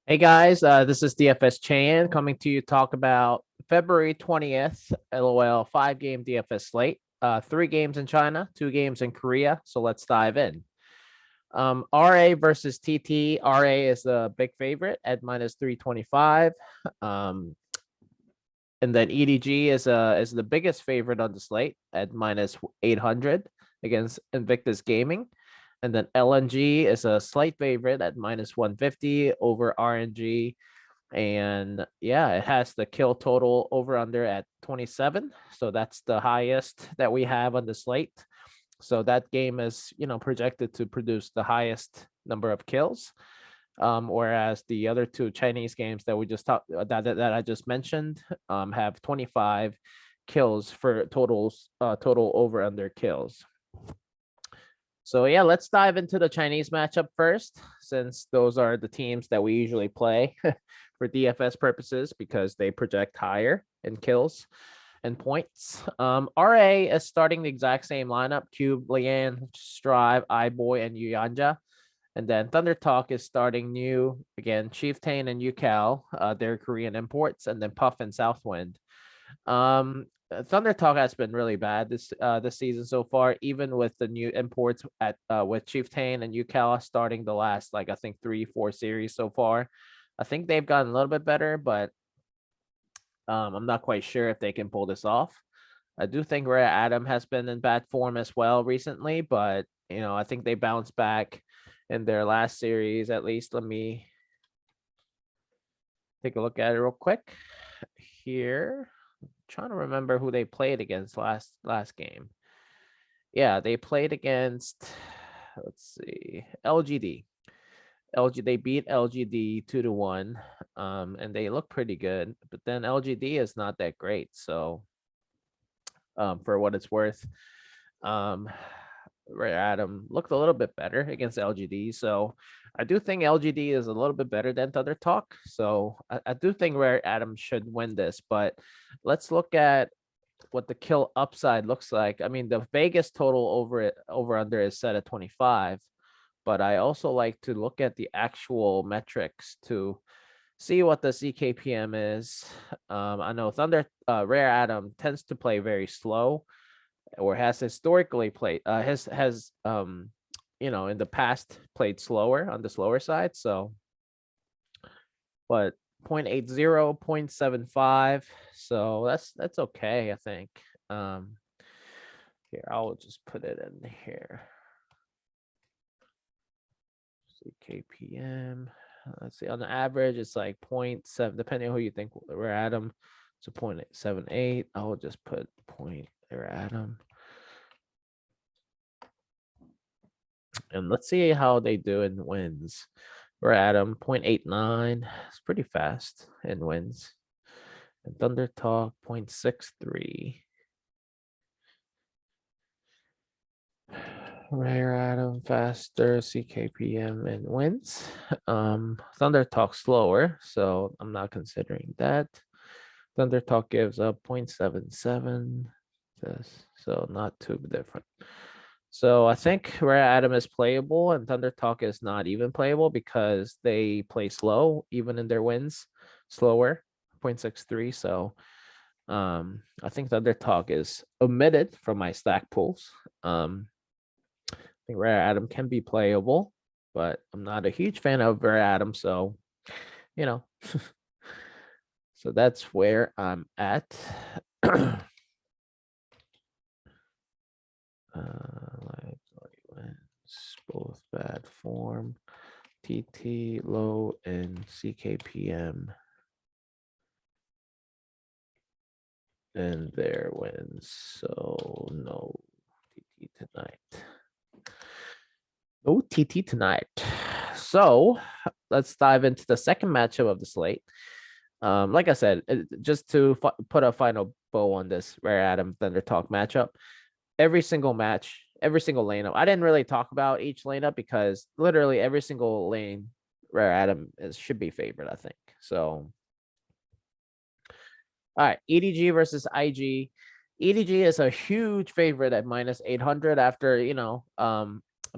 Hey guys, this is DFS Chan coming to you talk about February 20th, LOL 5-game DFS slate. 3 games in China, 2 games in Korea. So let's dive in. RA versus TT. RA is the big favorite at minus 325. And then EDG is the biggest favorite on the slate at minus 800 against Invictus Gaming. And then LNG is a slight favorite at minus 150 over RNG. And yeah, it has the kill total over under at 27. So that's the highest that we have on the slate. So that game is, projected to produce the highest number of kills. Whereas the other 2 Chinese games that we just talked that I just mentioned have 25 kills for total over under kills. So yeah, let's dive into the Chinese matchup first, since those are the teams that we usually play for DFS purposes because they project higher in kills and points. RA is starting the exact same lineup: Cube, Lian, Strive, iBoy, and Yuyanja. And then Thunder Talk is starting new again, Chieftain and Yucal, their Korean imports, and then Puff and Southwind. Thunder Talk has been really bad this season so far, even with the new imports at with Chieftain and Yucal starting the last I think 3-4 series so far. I think they've gotten a little bit better, but I'm not quite sure if they can pull this off. I do think Rare Adam has been in bad form as well recently, but I think they bounced back in their last series. At least let me take a look at it real quick here. I'm trying to remember who they played against last game. Yeah, they played against, let's see, LGD. They beat LGD 2-1, and they look pretty good. But then LGD is not that great, so for what it's worth, Rare Adam looked a little bit better against LGD. So I do think LGD is a little bit better than Thunder Talk. So I do think Rare Adam should win this. But let's look at what the kill upside looks like. I mean, the Vegas total over under is set at 25. But I also like to look at the actual metrics to see what the CKPM is. I know Rare Adam tends to play very slow, or has historically played has in the past played slower on the slower side. So but 0.80, 0.75, so that's okay, I think. Here, I'll just put it in here. CKPM, let's see, on the average it's like 0.7, depending on who you think we're at them. So 0.78, I'll just put point there at them. And let's see how they do in wins. We're at 0.89. It's pretty fast in wins. And Thunder Talk 0.63. Rare Atom faster, CKPM and wins. Thunder Talk slower, so I'm not considering that. Thunder Talk gives up 0.77. So not too different. So I think Rare Atom is playable and Thunder Talk is not even playable because they play slow, even in their wins, slower, 0.63. So I think Thunder Talk is omitted from my stack pools. I think Rare Atom can be playable, but I'm not a huge fan of Rare Atom, so so that's where I'm at. Both bad form, TT low and CKPM, and their wins. So no TT tonight. No TT tonight. So let's dive into the second matchup of the slate. Like I said, just to put a final bow on this Rare Adam Thunder Talk matchup, every single match, every single lane up. I didn't really talk about each lane up because literally every single lane Rare Adam should be favored, I think. So, all right, EDG versus IG. EDG is a huge favorite at minus 800 after,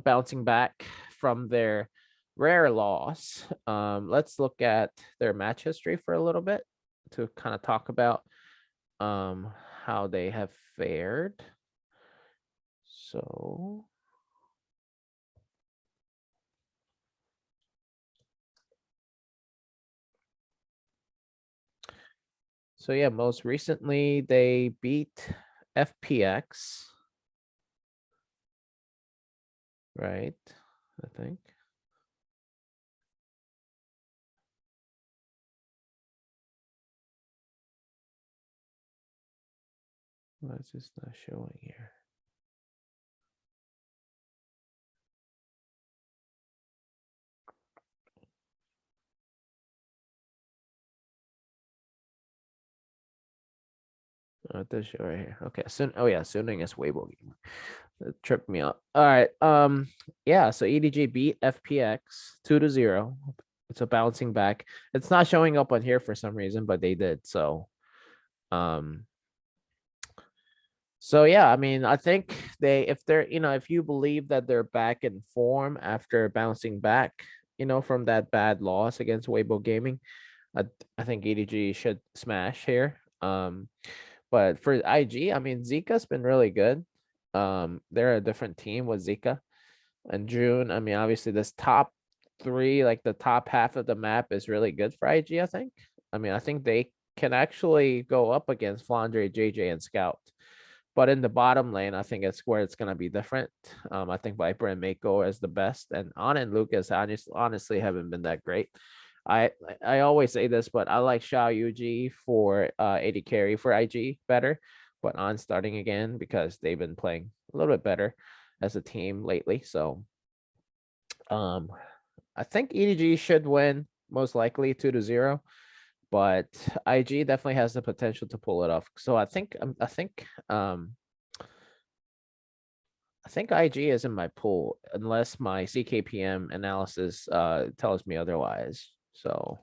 bouncing back from their rare loss. Let's look at their match history for a little bit to kind of talk about how they have fared. So yeah, most recently they beat FPX, right? I think. Why is this not showing here? Oh, it does show right here. Okay, soon. Oh yeah, Suning is Weibo game. It tripped me up. All right. Yeah. So EDG beat FPX 2-0. It's a bouncing back. It's not showing up on here for some reason, but they did. Um. So yeah, I mean, I think if they're, if you believe that they're back in form after bouncing back, from that bad loss against Weibo Gaming, I I think EDG should smash here. But for IG, I mean, Zika's been really good. They're a different team with Zika and June. I mean, obviously, this top three, like the top half of the map, is really good for IG, I think. I mean, I think they can actually go up against Flandre, JJ, and Scout. But in the bottom lane, I think it's where it's gonna be different. I think Viper and Mako is the best, and On and Lucas honestly haven't been that great. I I always say this, but I like Xiao Yuji for AD carry for IG better, but On starting again because they've been playing a little bit better as a team lately. So um I think EDG should win most likely 2-0, but IG definitely has the potential to pull it off. So I think IG is in my pool unless my CKPM analysis tells me otherwise. So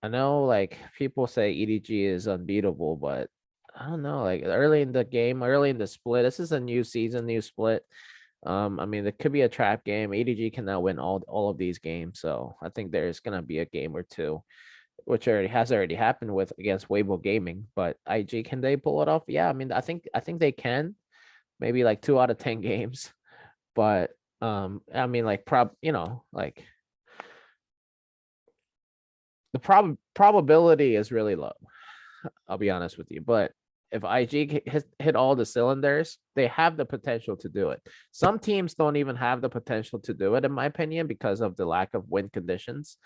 I know like people say EDG is unbeatable, but I don't know. Like early in the game, early in the split, this is a new season, new split. I mean, it could be a trap game. EDG can now win all of these games, so I think there's gonna be a game or two, which already happened with against Weibo Gaming. But IG, can they pull it off? Yeah, I mean, I think they can. Maybe like 2 out of 10 games, but I mean, like like the probability is really low. I'll be honest with you. But if IG hit all the cylinders, they have the potential to do it. Some teams don't even have the potential to do it, in my opinion, because of the lack of win conditions.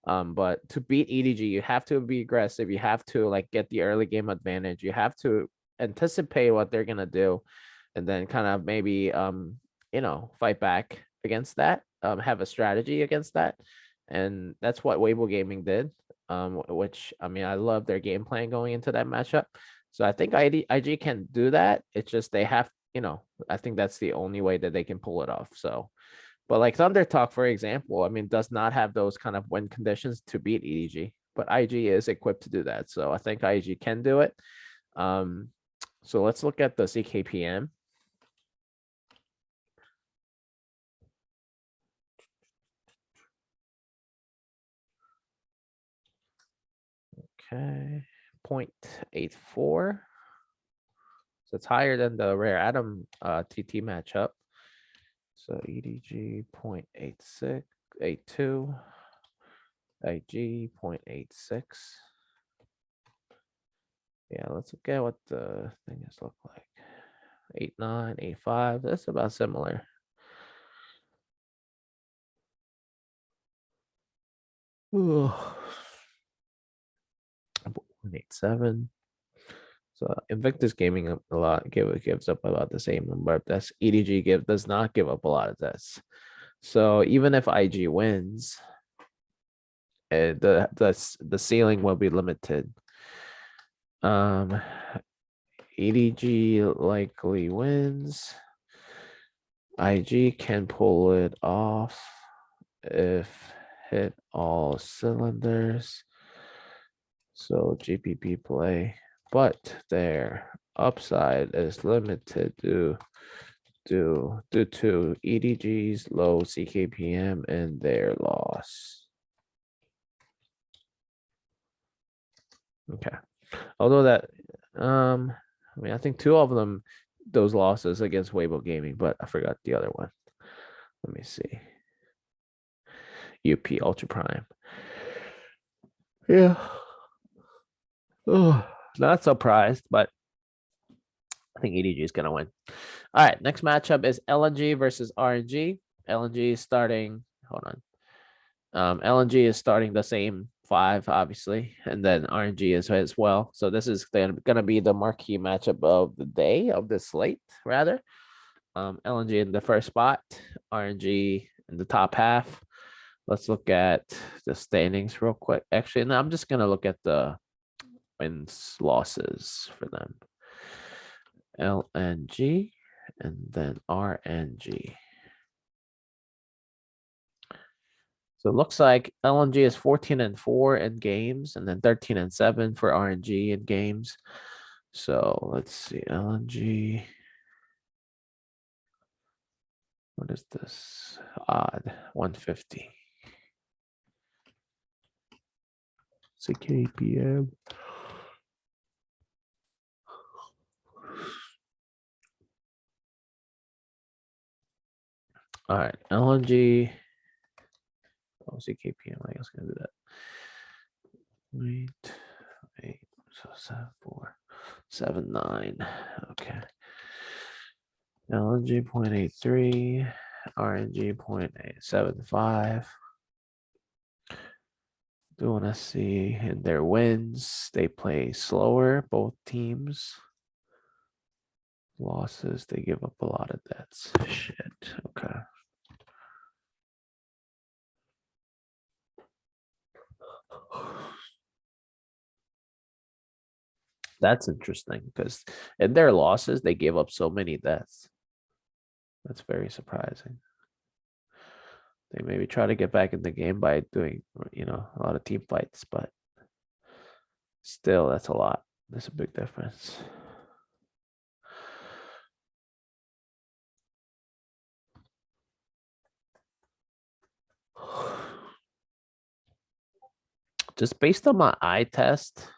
But to beat EDG, you have to be aggressive. You have to like get the early game advantage. You have to anticipate what they're gonna do, and then kind of maybe fight back against that. Have a strategy against that, and that's what Weibo Gaming did. Which I mean, I love their game plan going into that matchup. So I think IG can do that. It's just they have, I think that's the only way that they can pull it off. So, but like Thunder Talk, for example, I mean, does not have those kind of win conditions to beat EDG, but IG is equipped to do that. So I think IG can do it. So let's look at the CKPM. Okay, 0.84. So it's higher than the Rare Atom TT matchup. So EDG 0.8682, IG 0.86. Yeah, let's look at what the things look like. 89, 85. That's about similar. Ooh. 0.87. So Invictus Gaming a lot gives up about the same number. That's EDG does not give up a lot of this. So even if IG wins, the ceiling will be limited. EDG likely wins. IG can pull it off if hit all cylinders. So GPP play, but their upside is limited to due to EDG's low CKPM and their loss. Okay. Although that, I mean, I think two of them, those losses against Weibo Gaming, but I forgot the other one. Let me see. UP Ultra Prime. Yeah. Oh, not surprised, but I think EDG is going to win. All right, next matchup is LNG versus RNG. LNG is starting, hold on. LNG is starting the same 5, obviously, and then RNG is as well. So this is going to be the marquee matchup of the day, of the slate, rather. LNG in the first spot, RNG in the top half. Let's look at the standings real quick. Actually, no, I'm just going to look at the wins, losses for them. LNG and then RNG. So it looks like LNG is 14-4 in games, and then 13-7 for RNG in games. So let's see, LNG. What is this? Odd 150. CKPM. All right, LNG. Oh, CKPM. I guess I'm gonna do that. Wait, so 7479. Okay. LNG 0.83, RNG 0.875. Do want to see in their wins, they play slower, both teams. Losses, they give up a lot of deaths. Shit. Okay. That's interesting because in their losses, they gave up so many deaths. That's very surprising. They maybe try to get back in the game by doing, a lot of team fights, but still, that's a lot. That's a big difference. Just based on my eye test,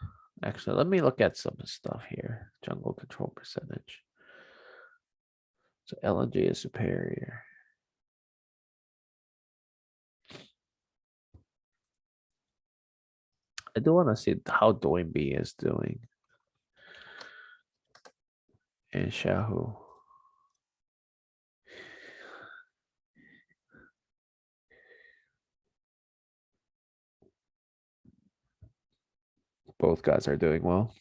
actually, let me look at some stuff here. Jungle control percentage. So LNG is superior. I do want to see how Doinby is doing. And Shahu. Both guys are doing well.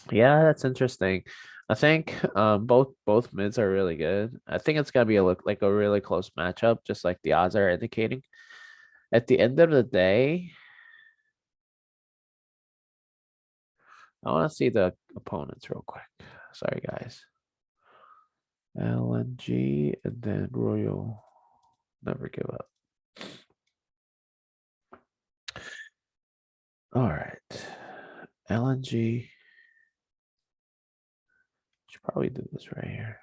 Yeah, that's interesting. I think both mids are really good. I think it's gonna be like a really close matchup, just like the odds are indicating. At the end of the day, I want to see the opponents real quick. Sorry, guys. LNG and then Royal. Never give up. All right. LNG. Should probably do this right here.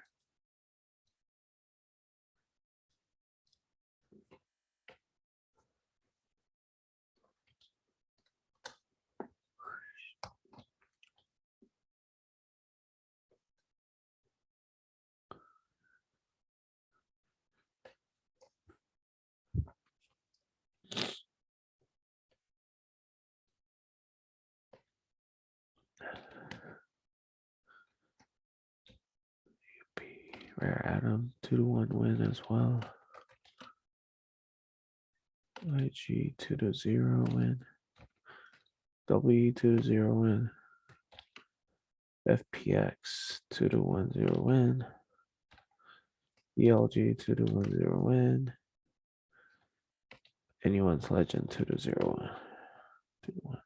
Rare Atom 2-1 win as well. IG 2-0 win. W 2-0 win. FPX 2-1-0 win. ELG 2-1-0 win. Anyone's Legend 2-0 win. 2-1.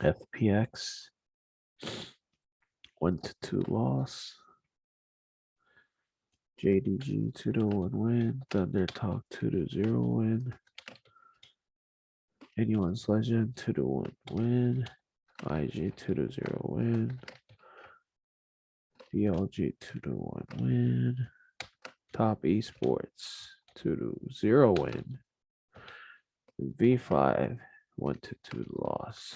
FPX 1-2 loss. JDG 2-1 win. Thunder Talk 2-0 win. Anyone's Legend 2-1 win. IG 2-0 win. DLG 2-1 win. Top Esports 2-0 win. V5 1-2 loss.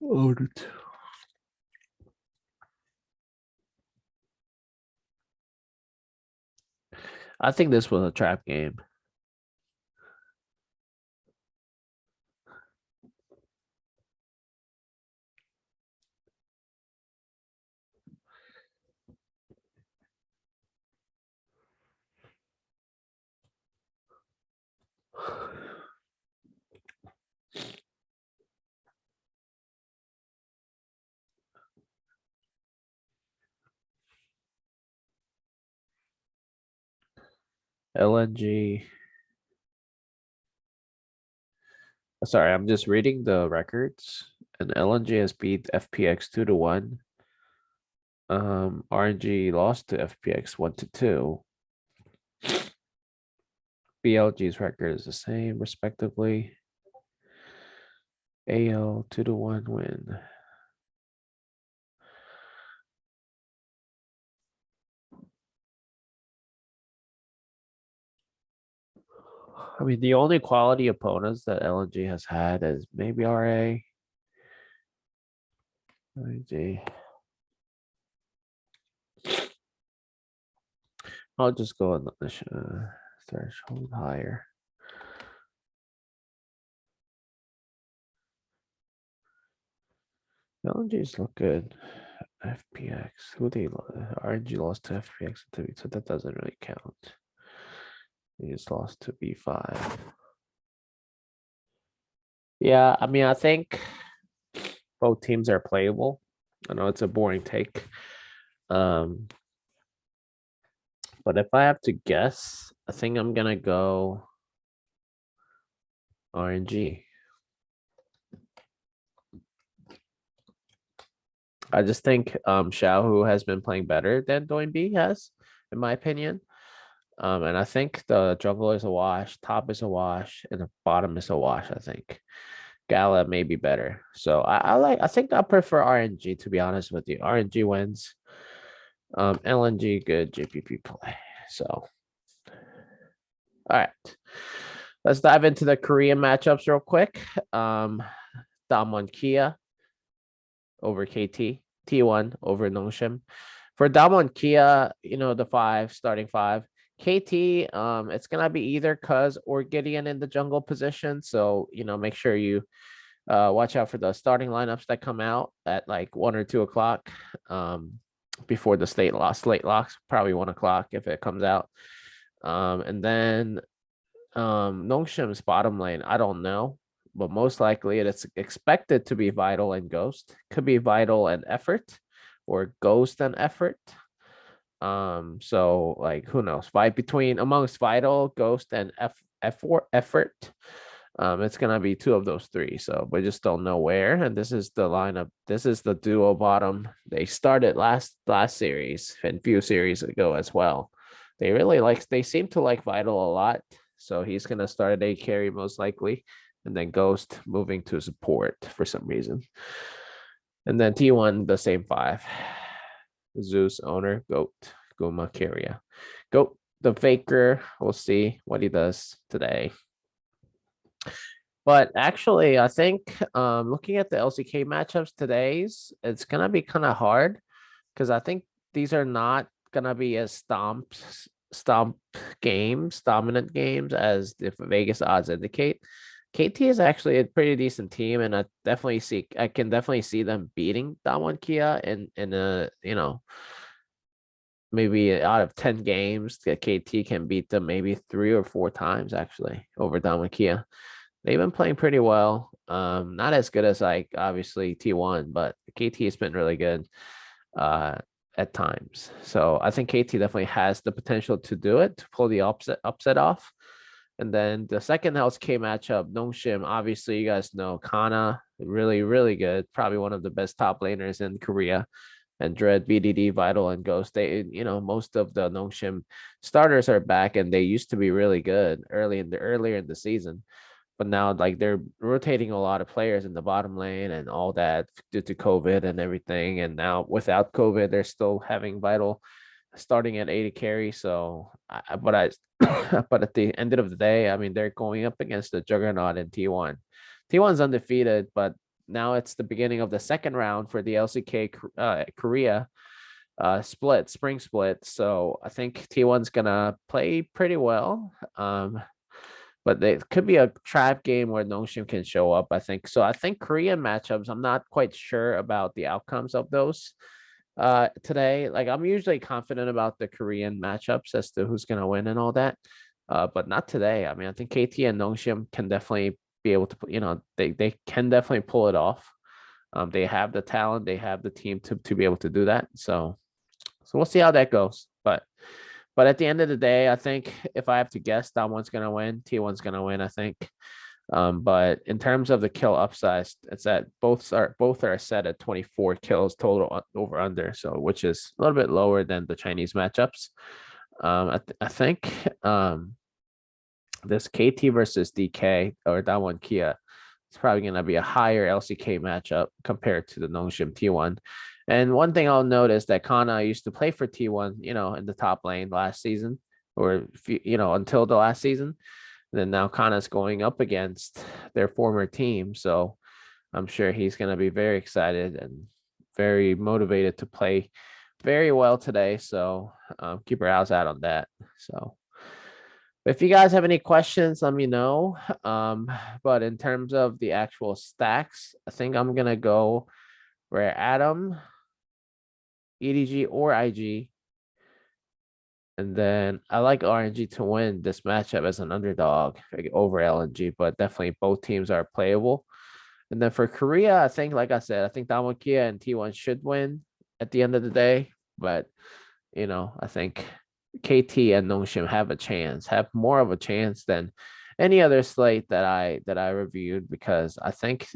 Loaded. I think this was a trap game. LNG. Sorry, I'm just reading the records. And LNG has beat FPX 2-1. RNG lost to FPX 1-2. BLG's record is the same, respectively. AL 2-1 win. I mean, the only quality opponents that LNG has had is maybe RA. LNG. I'll just go on the threshold higher. LNGs look good. FPX. Who they RNG lost to FPX, so that doesn't really count. He just lost to B5. Yeah, I mean, I think both teams are playable. I know it's a boring take. But if I have to guess, I think I'm gonna go RNG. I just think Xiaohu has been playing better than Doin B has, in my opinion. And I think the jungle is a wash, top is a wash, and the bottom is a wash, I think. Gala may be better. So I think I prefer RNG, to be honest with you. RNG wins. LNG good JPP play. So all right. Let's dive into the Korean matchups real quick. Damwon Kia over KT, T1 over Nongshim. For Damwon Kia, the starting five. KT, it's gonna be either Cuz or Gideon in the jungle position. So, make sure you watch out for the starting lineups that come out at like 1 or 2 o'clock. Before the slate locks, probably 1 o'clock if it comes out. And then Nongshim's bottom lane, I don't know, but most likely it's expected to be Vital and Ghost. Could be Vital and Effort or Ghost and Effort. So like who knows? Fight amongst Vital, Ghost, and Effort. It's gonna be 2 of those 3. So we just don't know where. And this is the lineup. This is the duo bottom. They started last series and few series ago as well. They seem to like Vital a lot. So he's gonna start at A carry most likely, and then Ghost moving to support for some reason. And then T1 the same 5. Zeus owner, Goat, Guma carrier. Goat the faker. We'll see what he does today. But actually, I think looking at the LCK matchups today's, it's gonna be kind of hard because I think these are not gonna be as dominant games as the Vegas odds indicate. KT is actually a pretty decent team, and I can definitely see them beating Damwon Kia in a maybe out of 10 games, the KT can beat them maybe 3 or 4 times actually over Damwon Kia. They've been playing pretty well. Not as good as like obviously T1, but KT has been really good. at times. So I think KT definitely has the potential to do it, to pull the upset off. And then the second LCK matchup, Nongshim, obviously you guys know Kana, really, really good. Probably one of the best top laners in Korea. And Dread, BDD, Vital, and Ghost. They, most of the Nongshim starters are back, and they used to be really good earlier in the season. But now, like, they're rotating a lot of players in the bottom lane and all that due to COVID and everything. And now without COVID, they're still having Vital starting at 80 carry. So, but at the end of the day, I mean, they're going up against the juggernaut in T1. T1's undefeated, but now it's the beginning of the second round for the LCK Korea spring split. So I think T1's gonna play pretty well. But it could be a trap game where Nongshim can show up, I think. So I think Korean matchups, I'm not quite sure about the outcomes of those today. Like, I'm usually confident about the Korean matchups as to who's gonna win and all that. But not today. I mean, I think KT and Nongshim can definitely be able to, they can definitely pull it off. They have the talent, they have the team to be able to do that. So we'll see how that goes. But at the end of the day, I think if I have to guess, that one's gonna win. T1's gonna win, I think. But in terms of the kill upsize, it's that both are set at 24 kills total over under, so which is a little bit lower than the Chinese matchups. I think this KT versus DK or that one Kia, it's probably gonna be a higher LCK matchup compared to the Nongshim T1. And one thing I'll note is that Kana used to play for T1, in the top lane last season, or until the last season. And then now Kana's going up against their former team, so I'm sure he's going to be very excited and very motivated to play very well today. So keep your eyes out on that. So if you guys have any questions, let me know. But in terms of the actual stacks, I think I'm going to go where Adam, EDG, or IG. And then I like RNG to win this matchup as an underdog over LNG, but definitely both teams are playable. And then for Korea, I think, like I said, I think Damwon Kia and T1 should win at the end of the day. But, I think KT and Nongshim have more of a chance than any other slate that I reviewed, because I think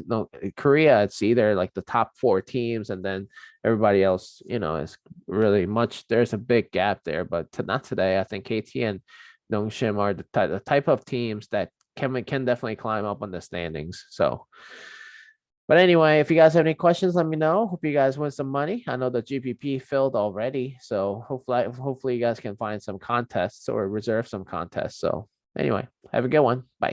Korea, it's either like the top 4 teams and then everybody else, is really much, there's a big gap there. But not today. I think KT and Nongshim are the type of teams that can definitely climb up on the standings. So, but anyway, if you guys have any questions, let me know. Hope you guys win some money. I know the GPP filled already, so hopefully you guys can find some contests or reserve some contests. So anyway, have a good one. Bye.